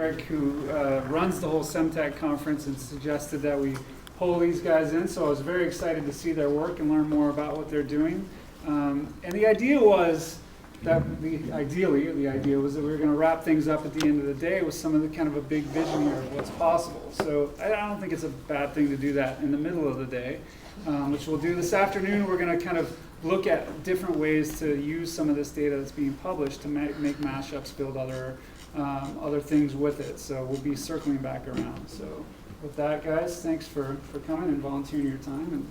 Eric, who runs the whole SEMTAC conference, and suggested that we pull these guys in. So I was very excited to see their work and learn more about what they're doing. And the idea was that the idea was that we were going to wrap things up at the end of the day with some of the kind of a big vision here of what's possible. So I don't think it's a bad thing to do that in the middle of the day, which we'll do this afternoon. We're going to kind of look at different ways to use some of this data that's being published to make mashups, build other things with it. So we'll be circling back around. So with that, guys, thanks for coming and volunteering your time,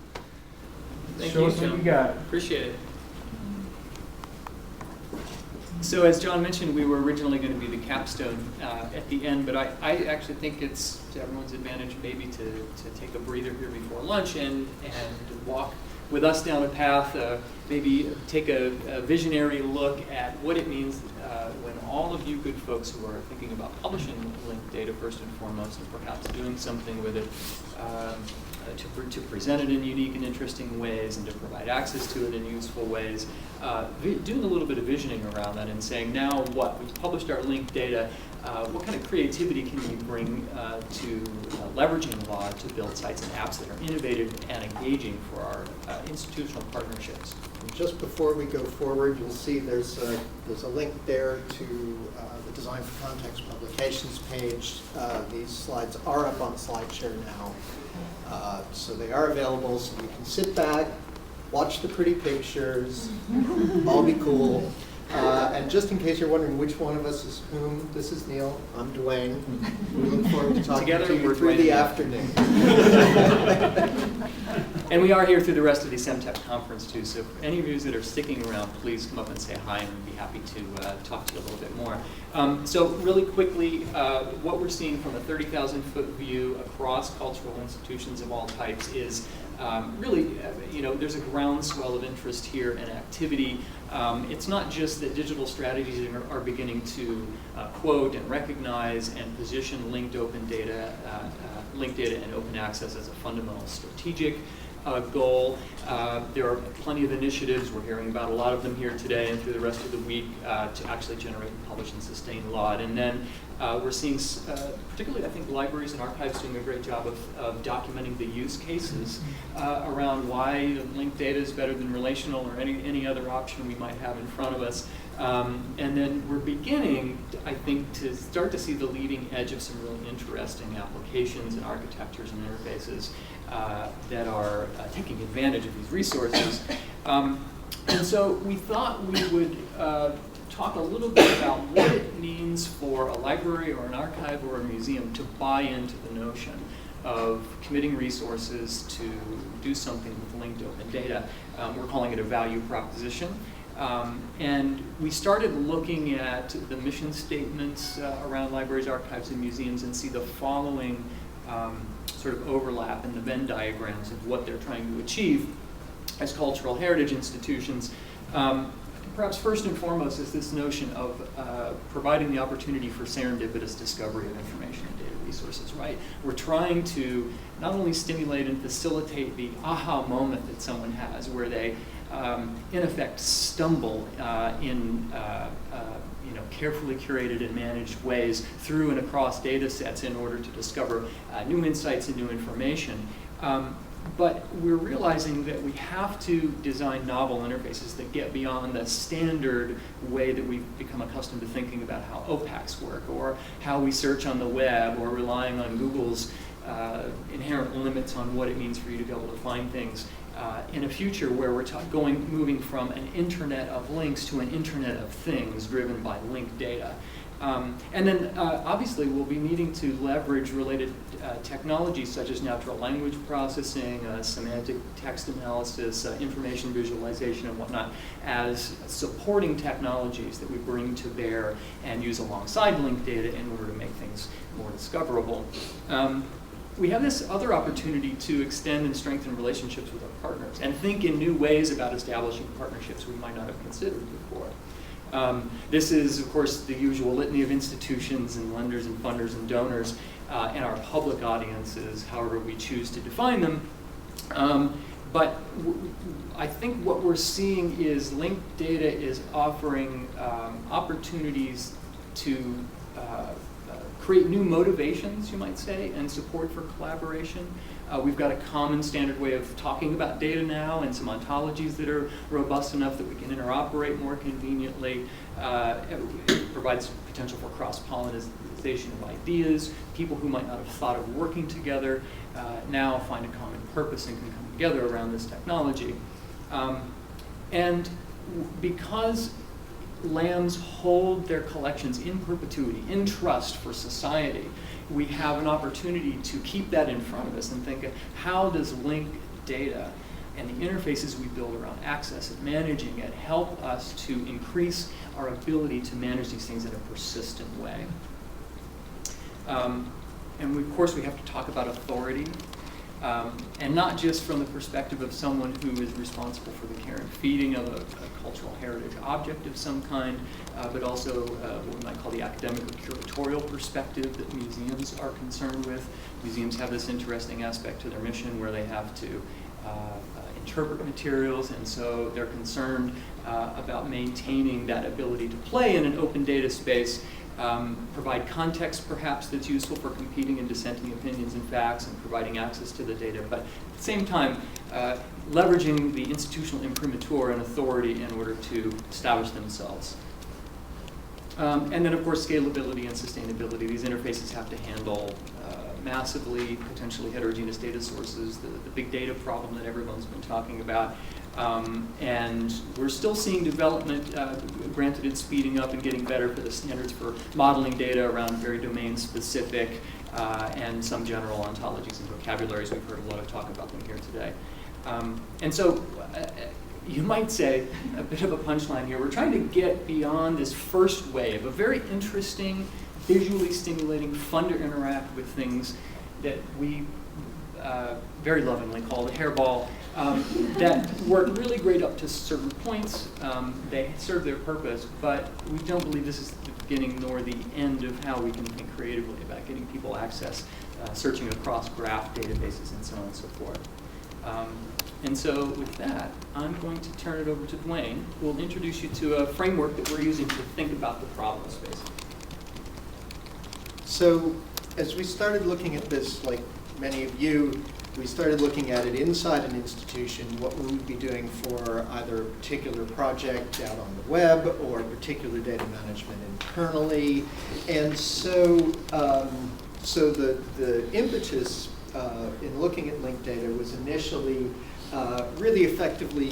and show us what you got. Appreciate it. So as John mentioned, we were originally going to be the capstone at the end, but I actually think it's to everyone's advantage maybe to take a breather here before lunch and walk with us down a path, maybe take a visionary look at what it means when all of you good folks who are thinking about publishing linked data first and foremost, and perhaps doing something with it to present it in unique and interesting ways and to provide access to it in useful ways, doing a little bit of visioning around that and saying, now what? We've published our linked data. What kind of creativity can we bring to leveraging law to build sites and apps that are innovative and engaging for our institutional partnerships? And just before we go forward, you'll see there's a link there to the Design for Context Publications page. These slides are up on SlideShare now. So they are available, so you can sit back, watch the pretty pictures, all be cool. And just in case you're wondering which one of us is whom, this is Neal, I'm Duane. We look forward to talking to you through the afternoon. And we are here through the rest of the SEMTAC conference too, so for any of you that are sticking around, please come up and say hi, and we'd be happy to talk to you a little bit more. So really quickly, what we're seeing from a 30,000-foot view across cultural institutions of all types is really, there's a groundswell of interest here and activity. It's not just that digital strategies are beginning to quote and recognize and position linked data and open access as a fundamental strategic goal. There are plenty of initiatives. We're hearing about a lot of them here today and through the rest of the week to actually generate and publish and sustain law. And then we're seeing, particularly I think libraries and archives doing a great job of documenting the use cases around why linked data is better than relational or any other option we might have in front of us. And then we're beginning, I think, to start to see the leading edge of some really interesting applications and architectures and interfaces that are taking advantage of these resources. And so we thought we would talk a little bit about what it means for a library or an archive or a museum to buy into the notion of committing resources to do something with linked open data. We're calling it a value proposition. And we started looking at the mission statements around libraries, archives, and museums and see the following sort of overlap in the Venn diagrams of what they're trying to achieve as cultural heritage institutions. Perhaps first and foremost is this notion of providing the opportunity for serendipitous discovery of information and data resources, right? We're trying to not only stimulate and facilitate the aha moment that someone has where they in effect stumble in carefully curated and managed ways through and across data sets in order to discover new insights and new information. But we're realizing that we have to design novel interfaces that get beyond the standard way that we've become accustomed to thinking about how OPACs work, or how we search on the web, or relying on Google's inherent limits on what it means for you to be able to find things. In a future where we're moving from an internet of links to an internet of things driven by linked data. And then obviously we'll be needing to leverage related technologies such as natural language processing, semantic text analysis, information visualization and whatnot as supporting technologies that we bring to bear and use alongside linked data in order to make things more discoverable. We have this other opportunity to extend and strengthen relationships with our partners and think in new ways about establishing partnerships we might not have considered before. This is, of course, the usual litany of institutions and lenders and funders and donors and our public audiences, however we choose to define them. But I think what we're seeing is linked data is offering opportunities to create new motivations, you might say, and support for collaboration. We've got a common standard way of talking about data now and some ontologies that are robust enough that we can interoperate more conveniently. It provides potential for cross-pollination of ideas. People who might not have thought of working together now find a common purpose and can come together around this technology. And because LAMs hold their collections in perpetuity, in trust for society, we have an opportunity to keep that in front of us and think, how does linked data and the interfaces we build around access and managing it help us to increase our ability to manage these things in a persistent way? And of course, we have to talk about authority. And not just from the perspective of someone who is responsible for the care and feeding of a cultural heritage object of some kind, but also what we might call the academic or curatorial perspective that museums are concerned with. Museums have this interesting aspect to their mission where they have to interpret materials, and so they're concerned about maintaining that ability to play in an open data space. Provide context, perhaps, that's useful for competing and dissenting opinions and facts and providing access to the data, but at the same time, leveraging the institutional imprimatur and authority in order to establish themselves. And then, of course, scalability and sustainability. These interfaces have to handle massively, potentially heterogeneous data sources, the big data problem that everyone's been talking about. And we're still seeing development, granted it's speeding up and getting better for the standards for modeling data around very domain-specific and some general ontologies and vocabularies. We've heard a lot of talk about them here today. And so you might say, a bit of a punchline here, we're trying to get beyond this first wave, a very interesting, visually stimulating, fun to interact with things that we very lovingly call the hairball, that work really great up to certain points. They serve their purpose, but we don't believe this is the beginning nor the end of how we can think creatively about getting people access, searching across graph databases and so on and so forth. And so with that, I'm going to turn it over to Duane, who will introduce you to a framework that we're using to think about the problem space. So as we started looking at this, like many of you, we started looking at it inside an institution, what we would be doing for either a particular project out on the web or particular data management internally. And so, the impetus in looking at linked data was initially really effectively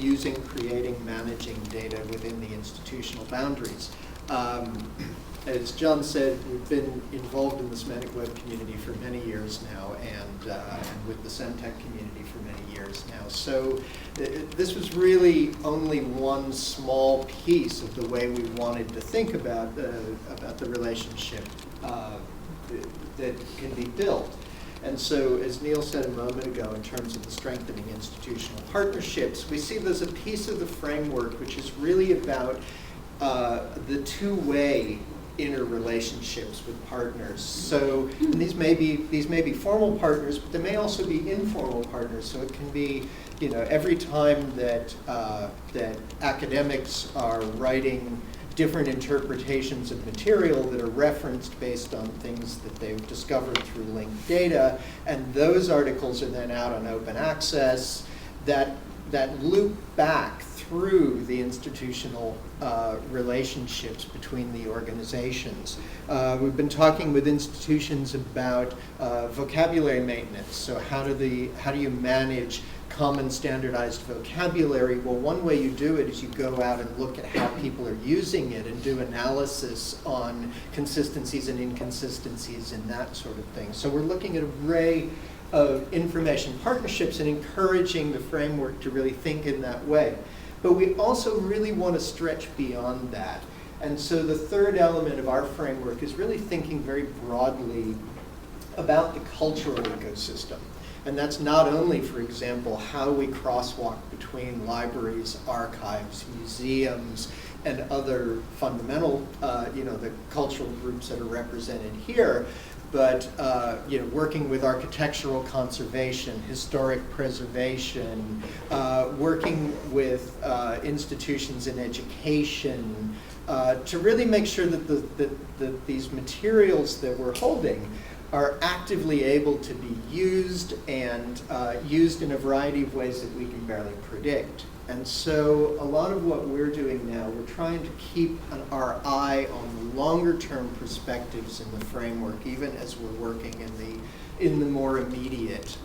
creating, managing data within the institutional boundaries. As John said, we've been involved in the semantic web community for many years now, and with the SEMTech community for many years now. So this was really only one small piece of the way we wanted to think about the relationship that can be built. And so, as Neal said a moment ago, in terms of the strengthening institutional partnerships, we see there's a piece of the framework which is really about the two-way interrelationships with partners. So and these may be formal partners, but they may also be informal partners. So it can be, every time that that academics are writing different interpretations of material that are referenced based on things that they've discovered through linked data, and those articles are then out on open access, that loop back through the institutional relationships between the organizations. We've been talking with institutions about vocabulary maintenance. So how do you manage common standardized vocabulary? Well, one way you do it is you go out and look at how people are using it and do analysis on consistencies and inconsistencies and that sort of thing. So we're looking at an array of information partnerships and encouraging the framework to really think in that way. But we also really want to stretch beyond that. And so the third element of our framework is really thinking very broadly about the cultural ecosystem. And that's not only, for example, how we crosswalk between libraries, archives, museums, and other fundamental, the cultural groups that are represented here, but working with architectural conservation, historic preservation, working with institutions in education, to really make sure that these materials that we're holding are actively able to be used and used in a variety of ways that we can barely predict. And so a lot of what we're doing now, we're trying to keep our eye on the longer term perspectives in the framework, even as we're working in the more immediate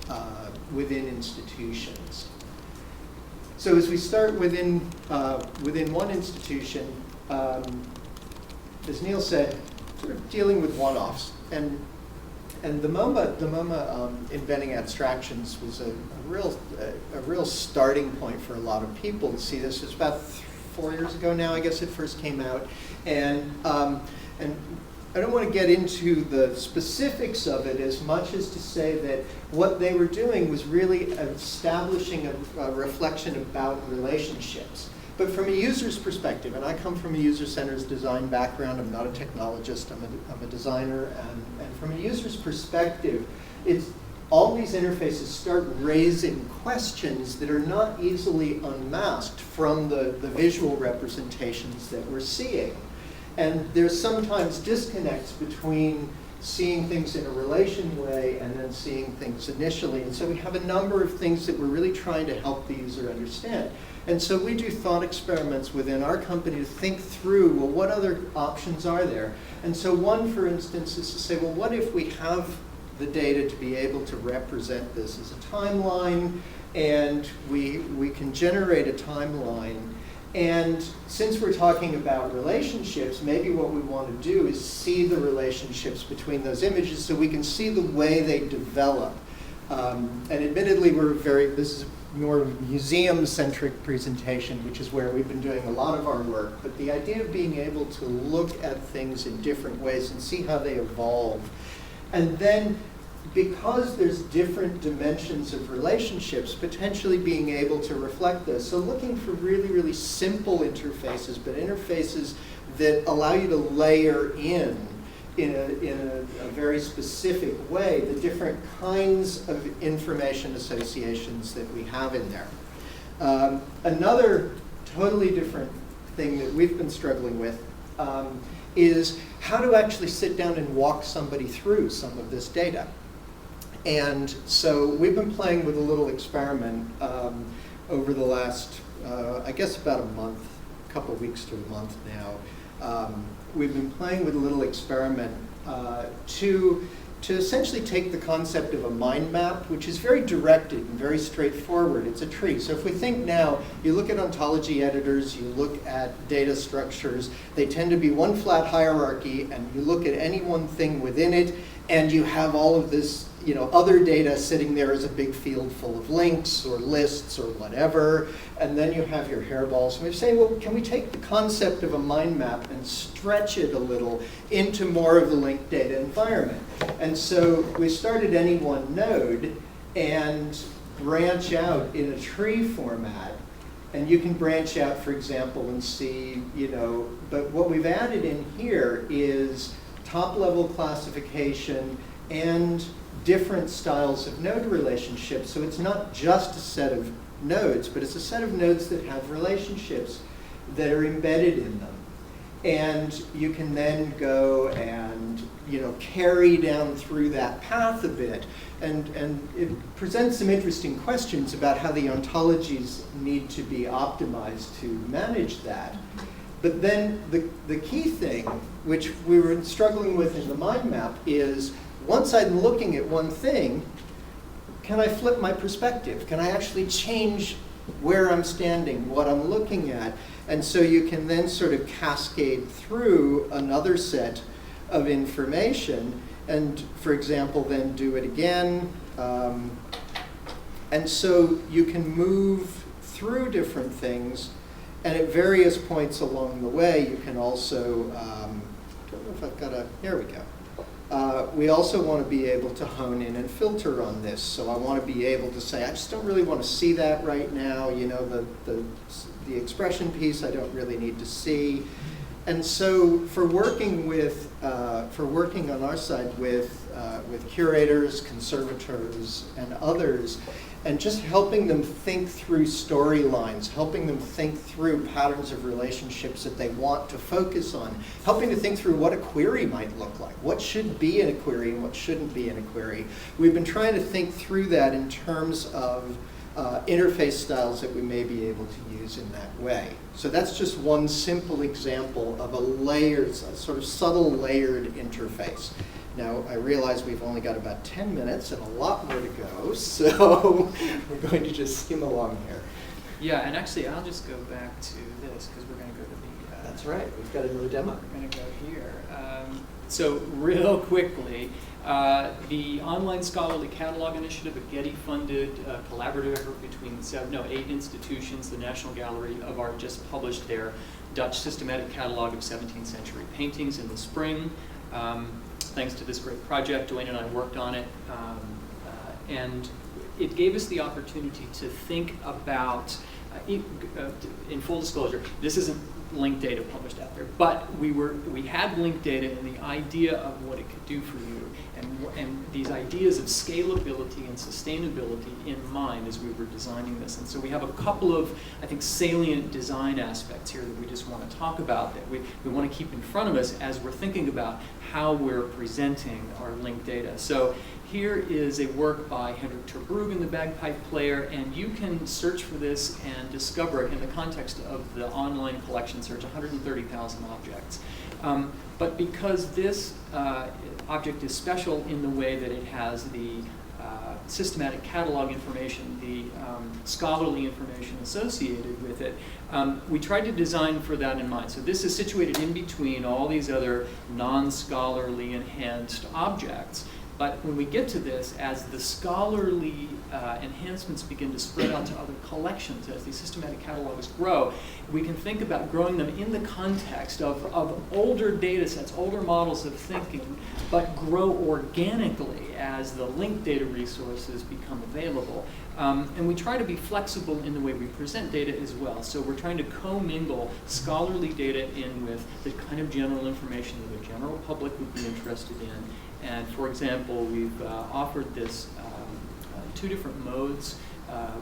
within institutions. So as we start within one institution, as Neal said, sort of dealing with one-offs. And the MoMA inventing abstractions was a real starting point for a lot of people to see this. It was about 4 years ago now, I guess it first came out. And I don't want to get into the specifics of it as much as to say that what they were doing was really establishing a reflection about relationships. But from a user's perspective, and I come from a user-centered design background, I'm not a technologist, I'm a designer, and from a user's perspective, all these interfaces start raising questions that are not easily unmasked from the visual representations that we're seeing. And there's sometimes disconnects between seeing things in a relation way and then seeing things initially. And so we have a number of things that we're really trying to help the user understand. And so we do thought experiments within our company to think through, well, what other options are there? And so one, for instance, is to say, well, what if we have the data to be able to represent this as a timeline, and we can generate a timeline. And since we're talking about relationships, maybe what we want to do is see the relationships between those images so we can see the way they develop. And admittedly, this is more of a museum-centric presentation, which is where we've been doing a lot of our work. But the idea of being able to look at things in different ways and see how they evolve. And then, because there's different dimensions of relationships, potentially being able to reflect this. So looking for really, really simple interfaces, but interfaces that allow you to layer in a very specific way the different kinds of information associations that we have in there. Another totally different thing that we've been struggling with is how to actually sit down and walk somebody through some of this data. And so we've been playing with a little experiment over the last, I guess about a month, a couple of weeks to a month now. We've been playing with a little experiment to essentially take the concept of a mind map, which is very directed and very straightforward. It's a tree. So if we think now, you look at ontology editors, you look at data structures, they tend to be one flat hierarchy, and you look at any one thing within it, and you have all of this other data sitting there as a big field full of links or lists or whatever, and then you have your hairballs. And we're saying, well, can we take the concept of a mind map and stretch it a little into more of the linked data environment? And so we started any one node and branch out in a tree format. And you can branch out, for example, and see, but what we've added in here is top-level classification and different styles of node relationships. So it's not just a set of nodes, but it's a set of nodes that have relationships that are embedded in them. And you can then go and carry down through that path a bit. And it presents some interesting questions about how the ontologies need to be optimized to manage that. But then the key thing, which we were struggling with in the mind map, is once I'm looking at one thing, can I flip my perspective? Can I actually change where I'm standing, what I'm looking at? And so you can then sort of cascade through another set of information and, for example, then do it again. And so you can move through different things, and at various points along the way, you can also, I don't know if I've got here we go. We also want to be able to hone in and filter on this. So I want to be able to say, I just don't really want to see that right now. The expression piece I don't really need to see. And so for working on our side with curators, conservators, and others, and just helping them think through storylines, helping them think through patterns of relationships that they want to focus on, helping to think through what a query might look like, what should be in a query and what shouldn't be in a query. We've been trying to think through that in terms of interface styles that we may be able to use in that way. So that's just one simple example of a sort of subtle layered interface. Now, I realize we've only got about 10 minutes and a lot more to go, so we're going to just skim along here. Yeah, and actually, I'll just go back to this because we're going to go to the... That's right, we've got another demo. We're going to go here. So real quickly, the Online Scholarly Catalog Initiative, a Getty-funded collaborative effort between 8 institutions, the National Gallery of Art just published their Dutch systematic catalog of 17th century paintings in the spring. Thanks to this great project, Duane and I worked on it, and it gave us the opportunity to think about, in full disclosure, this isn't linked data published out there, but we had linked data and the idea of what it could do for you, and these ideas of scalability and sustainability in mind as we were designing this. And so we have a couple of, I think, salient design aspects here that we just want to talk about, that we want to keep in front of us as we're thinking about how we're presenting our linked data. So here is a work by Hendrik ter Bruggen, the bagpipe player, and you can search for this and discover it in the context of the online collection search, 130,000 objects. But because this object is special in the way that it has the systematic catalog information, the scholarly information associated with it, we tried to design for that in mind. So this is situated in between all these other non-scholarly enhanced objects. But when we get to this, as the scholarly enhancements begin to spread out to other collections, as these systematic catalogs grow, we can think about growing them in the context of older data sets, older models of thinking, but grow organically as the linked data resources become available. And we try to be flexible in the way we present data as well. So we're trying to commingle scholarly data in with the kind of general information that the general public would be interested in. And for example, we've offered this 2 different modes.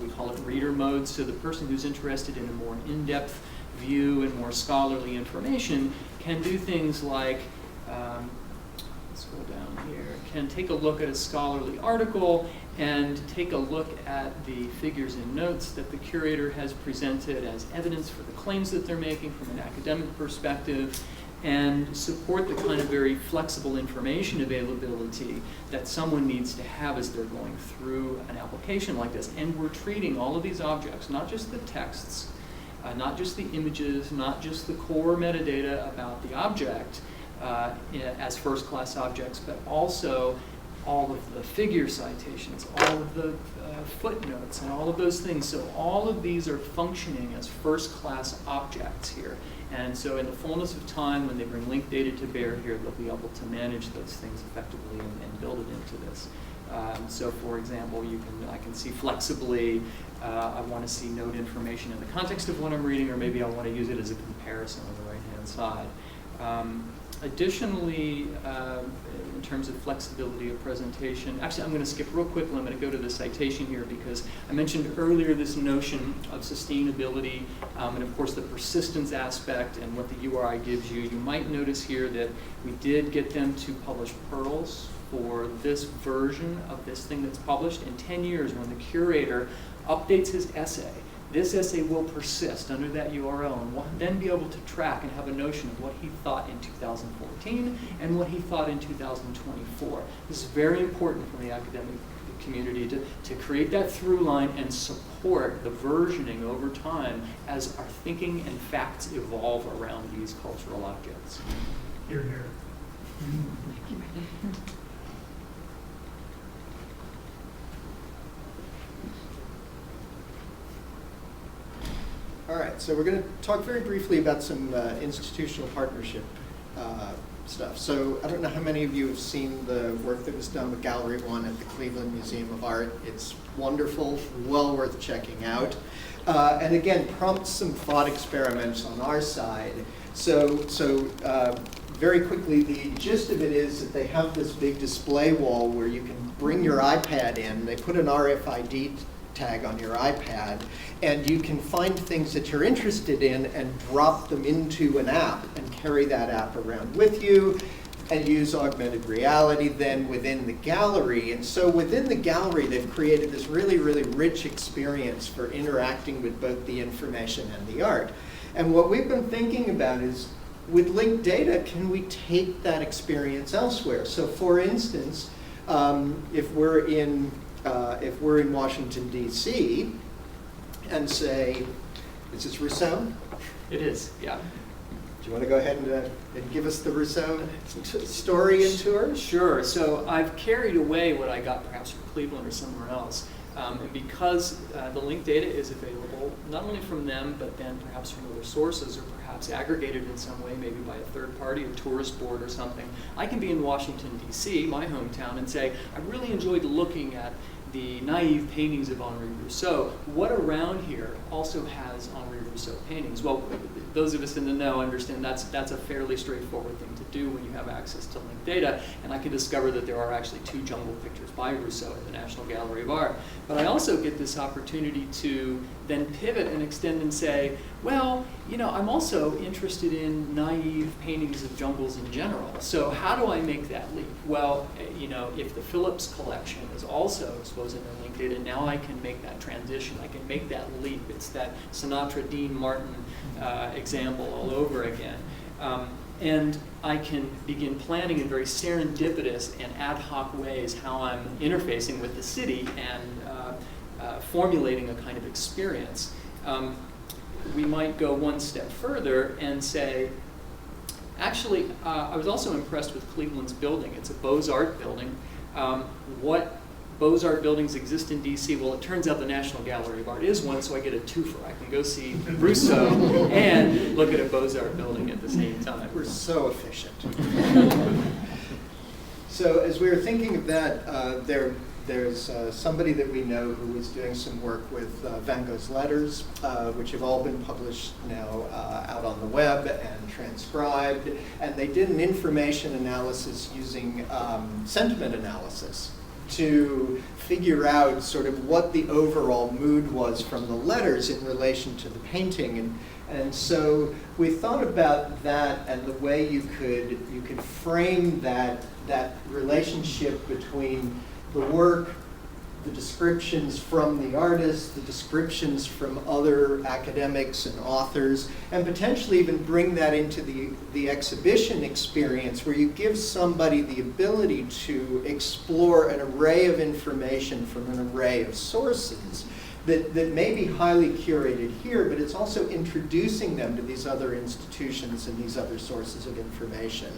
We call it reader modes. So the person who's interested in a more in-depth view and more scholarly information can do things like, let's go down here, can take a look at a scholarly article and take a look at the figures and notes that the curator has presented as evidence for the claims that they're making from an academic perspective, and support the kind of very flexible information availability that someone needs to have as they're going through an application like this. And we're treating all of these objects, not just the texts, not just the images, not just the core metadata about the object as first-class objects, but also all of the figure citations, all of the footnotes, and all of those things. So all of these are functioning as first-class objects here. And so in the fullness of time, when they bring linked data to bear here, they'll be able to manage those things effectively and build it into this. So for example, I can see flexibly, I want to see note information in the context of what I'm reading, or maybe I want to use it as a comparison on the right-hand side. Additionally, in terms of flexibility of presentation, actually I'm going to skip real quickly. I'm going to go to the citation here because I mentioned earlier this notion of sustainability and of course the persistence aspect and what the URI gives you. You might notice here that we did get them to publish pearls for this version of this thing that's published. In 10 years, when the curator updates his essay, this essay will persist under that URL and we'll then be able to track and have a notion of what he thought in 2014 and what he thought in 2024. This is very important for the academic community to create that through line and support the versioning over time as our thinking and facts evolve around these cultural objects. Hear, hear. All right, so we're going to talk very briefly about some institutional partnership stuff. So I don't know how many of you have seen the work that was done with Gallery 1 at the Cleveland Museum of Art. It's wonderful, well worth checking out. And again, prompts some thought experiments on our side. So very quickly, the gist of it is that they have this big display wall where you can bring your iPad in. They put an RFID tag on your iPad, and you can find things that you're interested in and drop them into an app and carry that app around with you and use augmented reality then within the gallery. And so within the gallery, they've created this really, really rich experience for interacting with both the information and the art. And what we've been thinking about is, with linked data, can we take that experience elsewhere? So for instance, if we're in Washington, D.C., and say, is this Rousseau? It is, yeah. Do you want to go ahead and give us the Rousseau story and tour? Sure. So I've carried away what I got perhaps from Cleveland or somewhere else. And because the linked data is available, not only from them, but then perhaps from other sources, or perhaps aggregated in some way, maybe by a third party, a tourist board or something, I can be in Washington, D.C., my hometown, and say, I really enjoyed looking at the naive paintings of Henri Rousseau. What around here also has Henri Rousseau paintings? Well, those of us in the know understand that's a fairly straightforward thing to do when you have access to linked data, and I can discover that there are actually 2 jungle pictures by Rousseau at the National Gallery of Art. But I also get this opportunity to then pivot and extend and say, well, you know, I'm also interested in naive paintings of jungles in general. So how do I make that leap? Well, you know, if the Phillips collection is also exposed in the linked data, now I can make that transition. I can make that leap. It's that Sinatra, Dean Martin example all over again. And I can begin planning in very serendipitous and ad hoc ways how I'm interfacing with the city and formulating a kind of experience. We might go one step further and say, actually, I was also impressed with Cleveland's building. It's a Beaux-Arts building. What Beaux-Arts buildings exist in DC? Well, it turns out the National Gallery of Art is one, so I get a twofer. I can go see Rousseau and look at a Beaux-Arts building at the same time. We're so efficient. So as we were thinking of that, there's somebody that we know who is doing some work with Van Gogh's letters, which have all been published now out on the web and transcribed. And they did an information analysis using sentiment analysis to figure out sort of what the overall mood was from the letters in relation to the painting. And so we thought about that and the way you could frame that relationship between the work, the descriptions from the artist, the descriptions from other academics and authors, and potentially even bring that into the exhibition experience where you give somebody the ability to explore an array of information from an array of sources that may be highly curated here, but it's also introducing them to these other institutions and these other sources of information.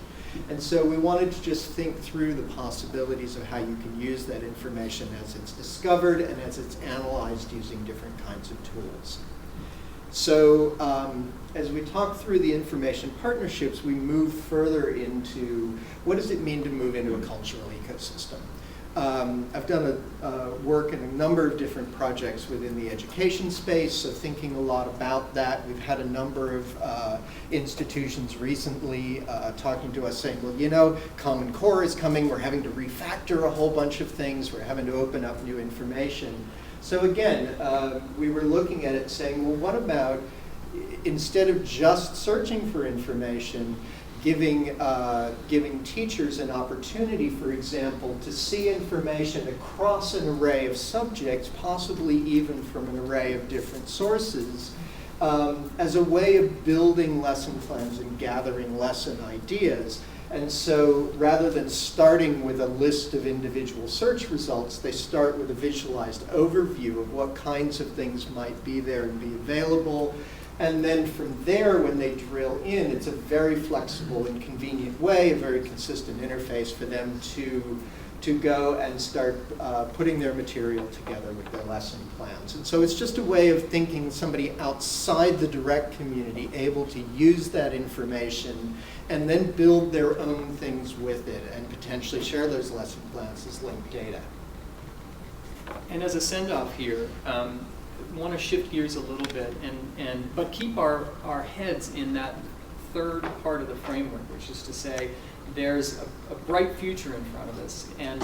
And so we wanted to just think through the possibilities of how you can use that information as it's discovered and as it's analyzed using different kinds of tools. So as we talk through the information partnerships, we move further into what does it mean to move into a cultural ecosystem. I've done work in a number of different projects within the education space, so thinking a lot about that. We've had a number of institutions recently talking to us saying, well, you know, Common Core is coming, we're having to refactor a whole bunch of things, we're having to open up new information. So again, we were looking at it saying, well, what about, instead of just searching for information, giving teachers an opportunity, for example, to see information across an array of subjects, possibly even from an array of different sources, as a way of building lesson plans and gathering lesson ideas. And so rather than starting with a list of individual search results, they start with a visualized overview of what kinds of things might be there and be available. And then from there, when they drill in, it's a very flexible and convenient way, a very consistent interface for them to go and start putting their material together with their lesson plans. And so it's just a way of thinking somebody outside the direct community able to use that information and then build their own things with it and potentially share those lesson plans as linked data. And as a send-off here, want to shift gears a little bit but keep our heads in that third part of the framework, which is to say there's a bright future in front of us. And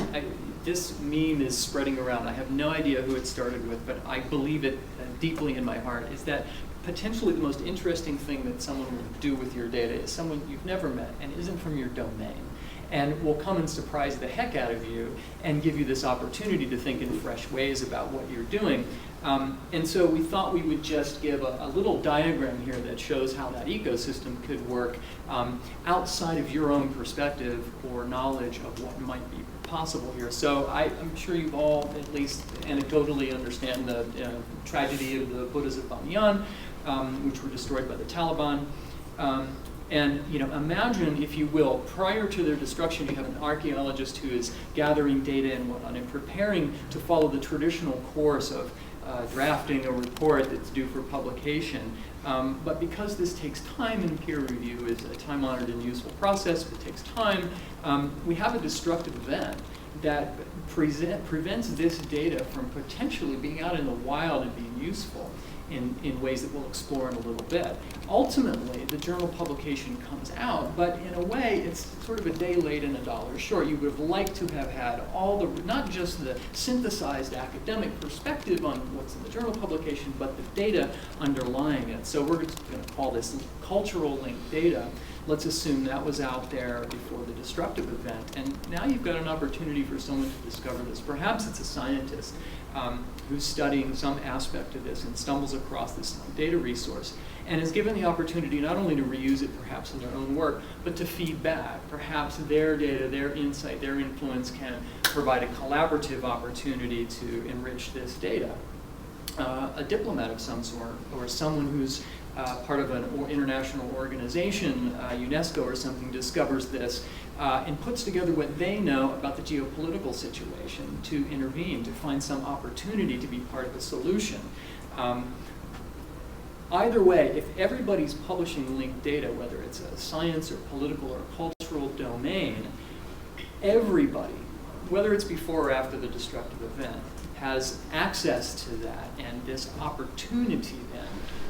this meme is spreading around. I have no idea who it started with, but I believe it deeply in my heart, is that potentially the most interesting thing that someone will do with your data is someone you've never met and isn't from your domain, and will come and surprise the heck out of you and give you this opportunity to think in fresh ways about what you're doing. And so we thought we would just give a little diagram here that shows how that ecosystem could work outside of your own perspective or knowledge of what might be possible here. So I'm sure you've all, at least anecdotally, understand the tragedy of the Buddhas of Bamiyan, which were destroyed by the Taliban. And imagine, if you will, prior to their destruction, you have an archaeologist who is gathering data and whatnot and preparing to follow the traditional course of drafting a report that's due for publication. But because this takes time, and peer review is a time-honored and useful process, it takes time, we have a destructive event that prevents this data from potentially being out in the wild and being useful in ways that we'll explore in a little bit. Ultimately, the journal publication comes out, but in a way, it's sort of a day late and a dollar short. You would have liked to have had all the, not just the synthesized academic perspective on what's in the journal publication, but the data underlying it. So we're going to call this cultural linked data. Let's assume that was out there before the destructive event. And now you've got an opportunity for someone to discover this. Perhaps it's a scientist who's studying some aspect of this and stumbles across this data resource and is given the opportunity not only to reuse it perhaps in their own work, but to feed back. Perhaps their data, their insight, their influence can provide a collaborative opportunity to enrich this data. A diplomat of some sort, or someone who's part of an international organization, UNESCO or something, discovers this and puts together what they know about the geopolitical situation to intervene, to find some opportunity to be part of the solution. Either way, if everybody's publishing linked data, whether it's a science or political or cultural domain, everybody, whether it's before or after the destructive event, has access to that and this opportunity then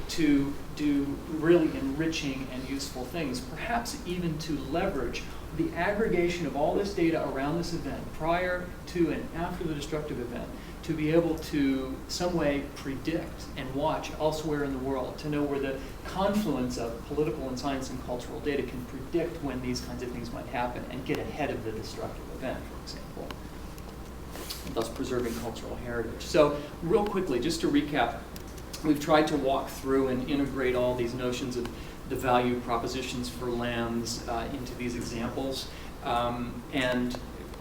to do really enriching and useful things, perhaps even to leverage the aggregation of all this data around this event prior to and after the destructive event to be able to some way predict and watch elsewhere in the world, to know where the confluence of political and science and cultural data can predict when these kinds of things might happen and get ahead of the destructive event, for example, thus preserving cultural heritage. So real quickly, just to recap, we've tried to walk through and integrate all these notions of the value propositions for LAMs into these examples, and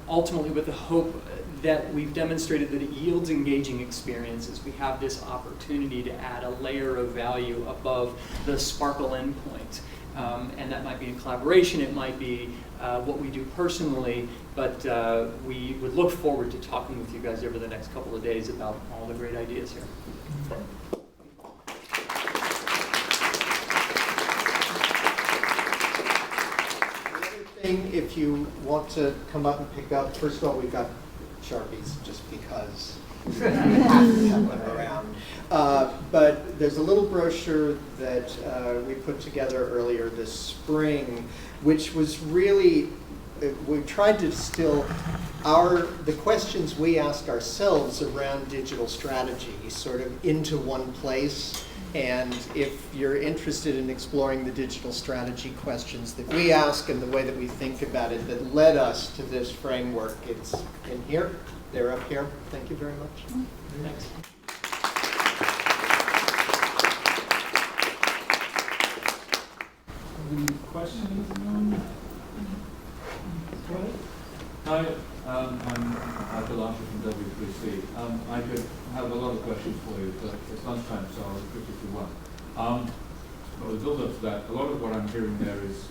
ultimately with the hope that we've demonstrated that it yields engaging experiences. We have this opportunity to add a layer of value above the sparkle endpoint. And that might be in collaboration, it might be what we do personally, but we would look forward to talking with you guys over the next couple of days about all the great ideas here. If you want to come up and pick up, first of all, we've got Sharpies just because we have one around. But there's a little brochure that we put together earlier this spring, which was really, we tried to distill the questions we ask ourselves around digital strategy sort of into one place. And if you're interested in exploring the digital strategy questions that we ask and the way that we think about it that led us to this framework, it's in here. They're up here. Thank you very much. Thanks. Any questions? Go ahead. Hi, I'm Bill Archer from W3C. I could have a lot of questions for you, but it's lunchtime, so I'll restrict it to one. But the build up to that, a lot of what I'm hearing there is,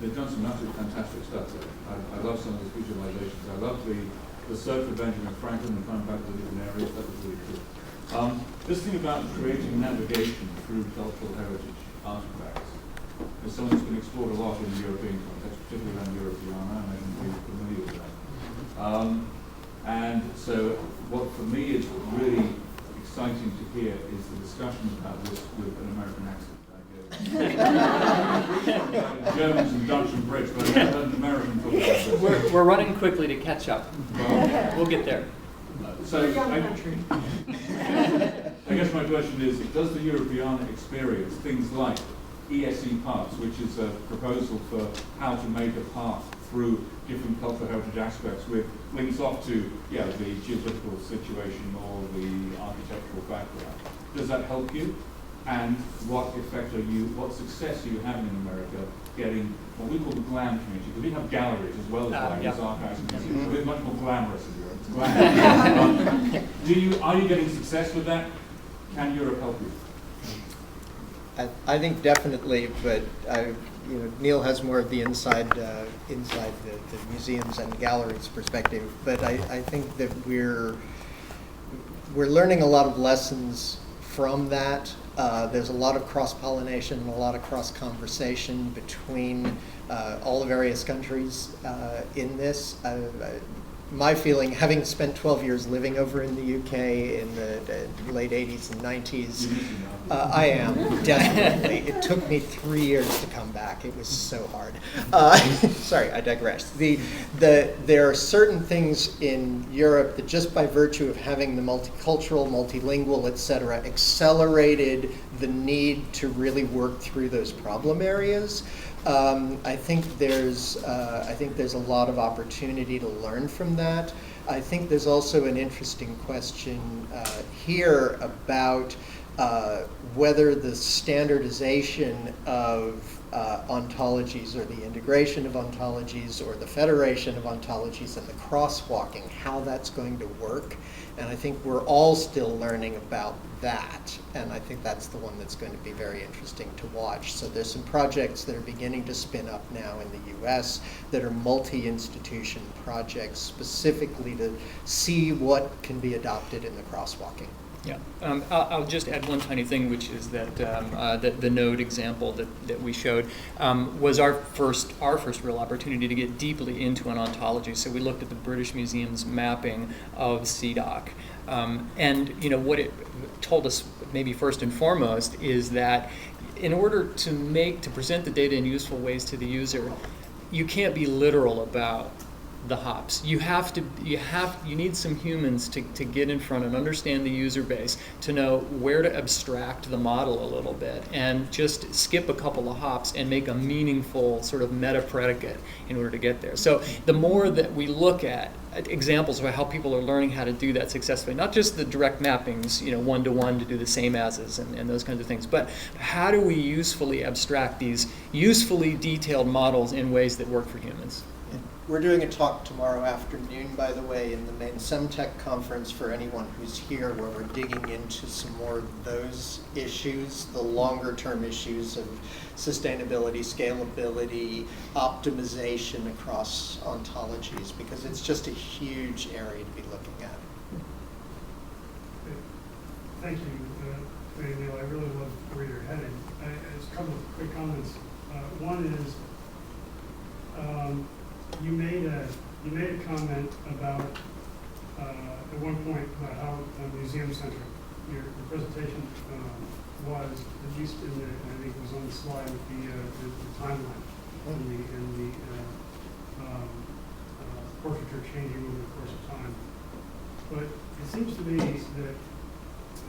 they've done some absolutely fantastic stuff there. I love some of those visualizations. I love the search for Benjamin Franklin and find back the different areas. That was really cool. This thing about creating navigation through cultural heritage artifacts is something that's been explored a lot in the European context, particularly around Europeana. I imagine you're familiar with that. And so what for me is really exciting to hear is the discussion about this with an American accent. Germans and Dutch and British, but I haven't heard an American talk about this. We're running quickly to catch up. Well, We'll get there. so I guess my question is, does the European experience things like ESE parts, which is a proposal for how to make a part through different cultural heritage aspects with links off to the geopolitical situation or the architectural background, does that help you? And what success are you having in America getting what we call the GLAM community? Because we have galleries as well as galleries, archives and museums, so we're much more glamorous in Europe. It's glam. Are you getting success with that? Can Europe help you? I think definitely, but Neal has more of the inside the museums and galleries perspective. But I think that we're learning a lot of lessons from that. There's a lot of cross-pollination and a lot of cross-conversation between all the various countries in this. My feeling, having spent 12 years living over in the UK in the late 80s and 90s, I am, definitely. It took me 3 years to come back. It was so hard. Sorry, I digress. There are certain things in Europe that just by virtue of having the multicultural, multilingual, et cetera, accelerated the need to really work through those problem areas. I think there's a lot of opportunity to learn from that. I think there's also an interesting question here about whether the standardization of ontologies or the integration of ontologies or the federation of ontologies and the crosswalking, how that's going to work. And I think we're all still learning about that. And I think that's the one that's going to be very interesting to watch. So there's some projects that are beginning to spin up now in the US that are multi-institution projects specifically to see what can be adopted in the crosswalking. Yeah, I'll just add one tiny thing, which is that the node example that we showed was our first real opportunity to get deeply into an ontology. So we looked at the British Museum's mapping of CDOC, and what it told us, maybe first and foremost, is that in order to present the data in useful ways to the user, you can't be literal about the hops. You need some humans to get in front and understand the user base, to know where to abstract the model a little bit and just skip a couple of hops and make a meaningful sort of meta predicate in order to get there. So the more that we look at examples of how people are learning how to do that successfully, not just the direct mappings, one-to-one to do the same ases and those kinds of things, but how do we usefully abstract these usefully detailed models in ways that work for humans? We're doing a talk tomorrow afternoon, by the way, in the main SEMTech conference for anyone who's here, where we're digging into some more of those issues, the longer term issues of sustainability, scalability, optimization across ontologies, because it's just a huge area to be looking at. Thank you, Neal. I really love where you're headed. Just a couple of quick comments. One is, you made a comment about at one point about how museum-centric your presentation was, at least I think it was on the slide with the timeline and the portraiture changing over the course of time. But it seems to me that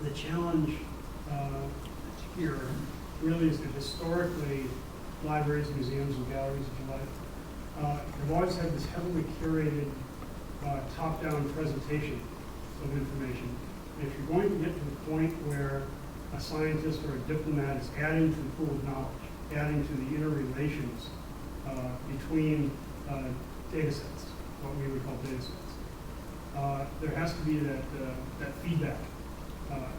the challenge here really is that historically libraries, museums, and galleries, if you like, have always had this heavily curated top-down presentation of information. And if you're going to get to the point where a scientist or a diplomat is adding to the pool of knowledge, adding to the interrelations between data sets, what we would call data sets, there has to be that feedback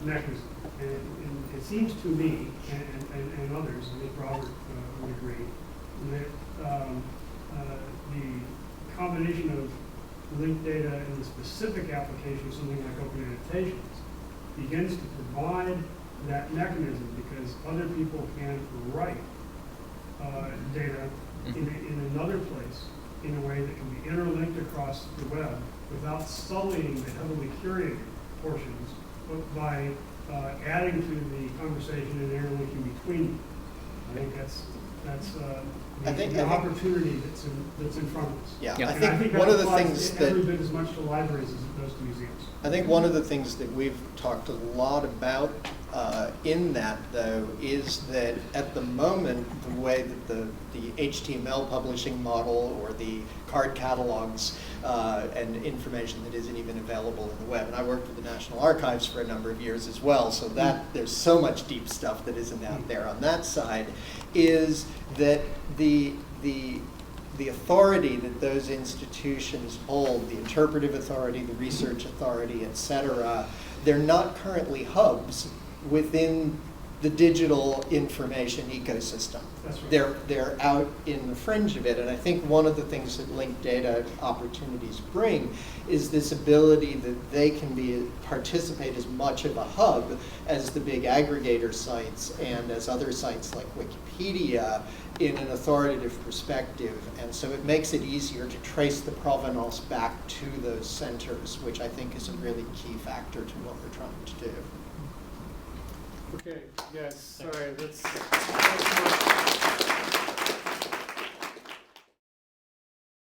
mechanism. And it seems to me, and others, I think Robert would agree, that the combination of linked data and the specific application of something like open annotations begins to provide that mechanism, because other people can write data in another place in a way that can be interlinked across the web without sullying the heavily curated portions by adding to the conversation and interlinking between them. I think that's I think- the opportunity that's in front of us. Yeah, Yeah. I And think that one of the applies things that, every bit as much to libraries as it does to museums. I think one of the things that we've talked a lot about in that, though, is that at the moment, the way that the HTML publishing model or the card catalogs and information that isn't even available in the web, and I worked for the National Archives for a number of years as well, so that there's so much deep stuff that isn't out there on that side, is that the authority that those institutions hold, the interpretive authority, the research authority, et cetera, they're not currently hubs within the digital information ecosystem. That's right. They're out in the fringe of it, and I think one of the things that linked data opportunities bring is this ability that they can participate as much of a hub as the big aggregator sites and as other sites like Wikipedia in an authoritative perspective, and so it makes it easier to trace the provenance back to those centers, which I think is a really key factor to what we're trying to do. Okay, yes, sorry, let's